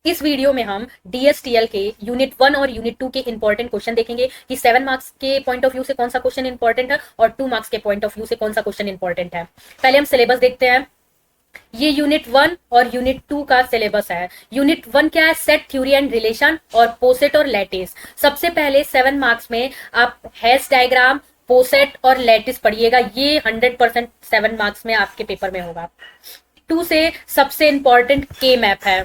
इस वीडियो में हम डीएसटीएल के यूनिट 1 और यूनिट 2 के इंपॉर्टेंट क्वेश्चन देखेंगे कि 7 मार्क्स के पॉइंट ऑफ व्यू से कौन सा क्वेश्चन इंपॉर्टेंट है और 2 मार्क्स के पॉइंट ऑफ व्यू से कौन सा क्वेश्चन इंपॉर्टेंट है। पहले हम सिलेबस देखते हैं। ये यूनिट 1 और यूनिट 2 का सिलेबस है। यूनिट 1 क्या है? सेट, थ्योरी एंड रिलेशन और पोसेट और लैटिस। सबसे पहले 7 मार्क्स में आप हैश डायग्राम, पोसेट और लैटिस पढ़िएगा। ये 100% 7 मार्क्स में आपके पेपर में होगा। 2 से सबसे इंपॉर्टेंट के मैप है।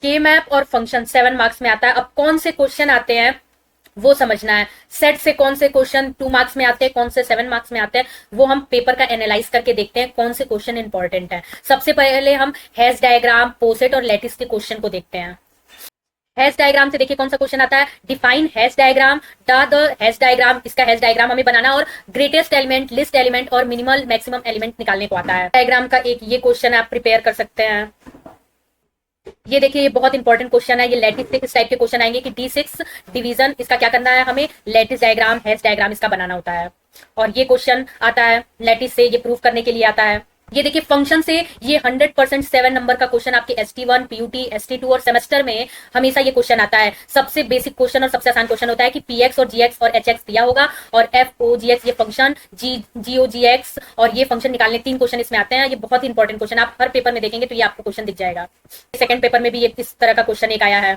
के मैप और फंक्शन 7 मार्क्स में आता है। अब कौन से क्वेश्चन आते हैं वो समझना है। सेट से कौन से क्वेश्चन 2 मार्क्स में आते हैं, कौन से 7 मार्क्स में आते हैं, वो हम पेपर का एनालाइज करके देखते हैं कौन से क्वेश्चन इंपॉर्टेंट है। सबसे पहले हम हैश डायग्राम, पोसेट और लैटिस के क्वेश्चन को देखते हैं। हैश डायग्राम से देखिए कौन सा क्वेश्चन आता है। Define hash diagram, the hash diagram. इसका हैश डायग्राम हमें बनाना और ग्रेटेस्ट एलिमेंट, लिस्ट एलिमेंट और मिनिमल मैक्सिमम एलिमेंट निकालने को आता है। डायग्राम का एक ये क्वेश्चन आप प्रिपेयर कर सकते हैं। ये देखिए, ये बहुत इंपॉर्टेंट क्वेश्चन है। ये लैटिस से किस टाइप के क्वेश्चन आएंगे कि D6 डिवीजन, इसका क्या करना है, हमें लैटिस डायग्राम, हैश डायग्राम इसका बनाना होता है। और ये क्वेश्चन आता है लैटिस से, ये प्रूव करने के लिए आता है। ये देखिए फंक्शन से, ये 100% 7 नंबर का क्वेश्चन आपके ST1, PUT, ST2 और सेमेस्टर में हमेशा ये क्वेश्चन आता है। सबसे बेसिक क्वेश्चन और सबसे आसान क्वेश्चन होता है कि PX और GX और HX दिया होगा और FOGX ये फंक्शन, GOGX और ये फंक्शन निकालने 3 क्वेश्चन इसमें आते हैं। ये बहुत इंपॉर्टेंट क्वेश्चन, आप हर पेपर में देखेंगे तो ये आपको क्वेश्चन दिख जाएगा। सेकंड पेपर में भी ये इस तरह का क्वेश्चन एक आया है।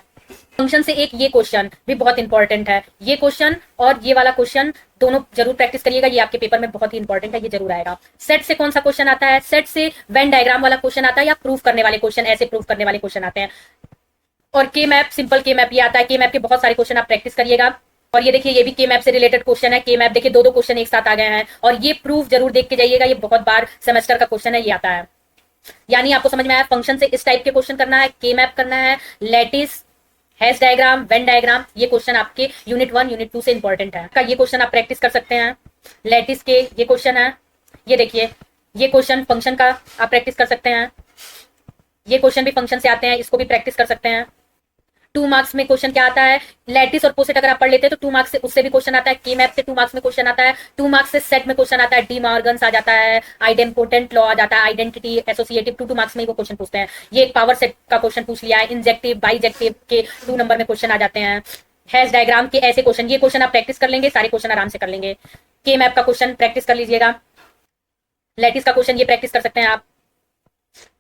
फंक्शन से एक ये क्वेश्चन भी बहुत इंपॉर्टेंट है। ये क्वेश्चन और ये वाला क्वेश्चन दोनों जरूर प्रैक्टिस करिएगा, ये आपके पेपर में बहुत ही इंपॉर्टेंट है, ये जरूर आएगा। सेट से कौन सा क्वेश्चन आता है? सेट से वेन डायग्राम वाला क्वेश्चन आता है या प्रूफ करने वाले क्वेश्चन, ऐसे प्रूफ करने वाले क्वेश्चन आते हैं। और के मैप, सिंपल के मैप ये आता है। के मैप के बहुत सारे क्वेश्चन आप प्रैक्टिस करिएगा। और ये देखिए, ये भी के मैप से रिलेटेड क्वेश्चन है। के मैप देखिए, दो क्वेश्चन एक साथ आ गए हैं और ये प्रूफ जरूर देख के जाइएगा, ये बहुत बार सेमेस्टर का क्वेश्चन है, ये आता है। यानी आपको समझ में आया, फंक्शन से इस टाइप के क्वेश्चन करना है, के मैप करना है, lattice, hash diagram, Venn diagram, ये क्वेश्चन आपके यूनिट 1, यूनिट 2 से इंपॉर्टेंट है। का ये क्वेश्चन आप प्रैक्टिस कर सकते हैं। लैटिस के ये क्वेश्चन है। ये देखिए, ये क्वेश्चन फंक्शन का आप प्रैक्टिस कर सकते हैं। ये क्वेश्चन भी फंक्शन से आते हैं, इसको भी प्रैक्टिस कर सकते हैं। 2 मार्क्स में क्वेश्चन क्या आता है? लैटिस और पोसेट अगर आप पढ़ लेते हैं तो 2 मार्क्स से उससे भी क्वेश्चन आता है। के मैप से 2 मार्क्स में क्वेश्चन आता है। 2 मार्क्स से सेट में क्वेश्चन आता है। डी मॉर्गन्स आ जाता है, आइडेंपोटेंट लॉ आ जाता है, आइडेंटिटी एसोसिएटिव, 2 मार्क्स में वो क्वेश्चन पूछते हैं। ये एक पावर सेट का क्वेश्चन पूछ लिया है। इंजेक्टिव, बाइजेक्टिव के 2 नंबर में क्वेश्चन आ जाते हैं। हैश डायग्राम के ऐसे क्वेश्चन, ये क्वेश्चन आप प्रैक्टिस कर लेंगे, सारे क्वेश्चन आराम से कर लेंगे। के मैप का क्वेश्चन प्रैक्टिस कर लीजिएगा। लैटिस का क्वेश्चन ये प्रैक्टिस कर सकते हैं आप।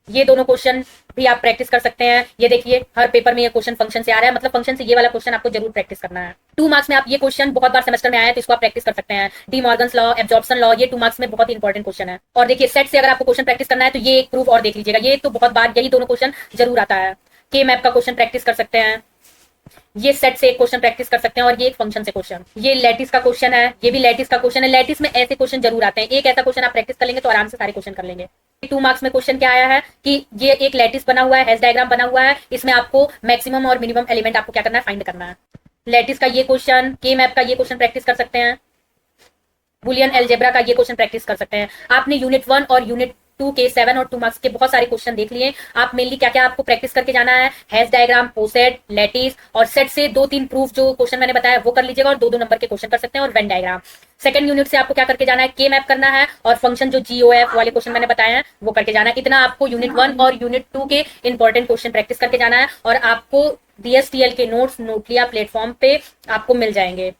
ये दोनों क्वेश्चन भी आप प्रैक्टिस कर सकते हैं। ये देखिए, हर पेपर में ये क्वेश्चन फंक्शन से आ रहा है, मतलब फंक्शन से ये वाला क्वेश्चन आपको जरूर प्रैक्टिस करना है। 2 मार्क्स में आप ये क्वेश्चन बहुत बार सेमेस्टर में आया है तो इसको आप प्रैक्टिस कर सकते हैं। D Morgan's law, absorption law, ये 2 मार्क्स में बहुत इंपॉर्टेंट क्वेश्चन है। और देखिए, सेट से अगर आपको क्वेश्चन प्रैक्टिस करना है तो ये एक प्रूफ और देख लीजिएगा, ये तो बहुत बार यही दोनों क्वेश्चन जरूर आता है। के मैप का क्वेश्चन प्रैक्टिस कर सकते हैं। ये सेट से एक क्वेश्चन प्रैक्टिस कर सकते हैं और ये एक फंक्शन से क्वेश्चन। ये लैटिस का क्वेश्चन है, ये भी लैटिस का क्वेश्चन है। लैटिस में ऐसे क्वेश्चन जरूर आते हैं। एक ऐसा क्वेश्चन आप प्रैक्टिस कर लेंगे तो आराम से सारे क्वेश्चन कर लेंगे। 2 मार्क्स में क्वेश्चन क्या आया है कि ये एक लैटिस बना हुआ है, हैश डायग्राम बना हुआ है, इसमें आपको मैक्सिमम और मिनिमम एलिमेंट आपको क्या करना है, फाइंड करना है। लैटिस का ये क्वेश्चन, के मैप का ये क्वेश्चन प्रैक्टिस कर सकते हैं। बुलियन अलजेब्रा का ये क्वेश्चन प्रैक्टिस कर सकते हैं। आपने यूनिट 1 और यूनिट 2 के 7 और 2 मार्क्स के बहुत सारे क्वेश्चन देख लिए। आप मेनली क्या क्या आपको प्रैक्टिस करके जाना है, हैश डायग्राम, पोसेट, लैटिस और सेट से 2-3 प्रूफ जो क्वेश्चन मैंने बताया वो कर लीजिएगा और 2-2 नंबर के क्वेश्चन कर सकते हैं और वेन डायग्राम। सेकंड यूनिट से आपको क्या करके जाना है, के मैप करना है और फंक्शन जो GOF वाले क्वेश्चन मैंने बताए हैं वो करके जाना है। इतना आपको यूनिट 1 और यूनिट 2 के इंपॉर्टेंट क्वेश्चन प्रैक्टिस करके जाना है और आपको DSTL के नोट्स नोटलिया प्लेटफॉर्म पे आपको मिल जाएंगे।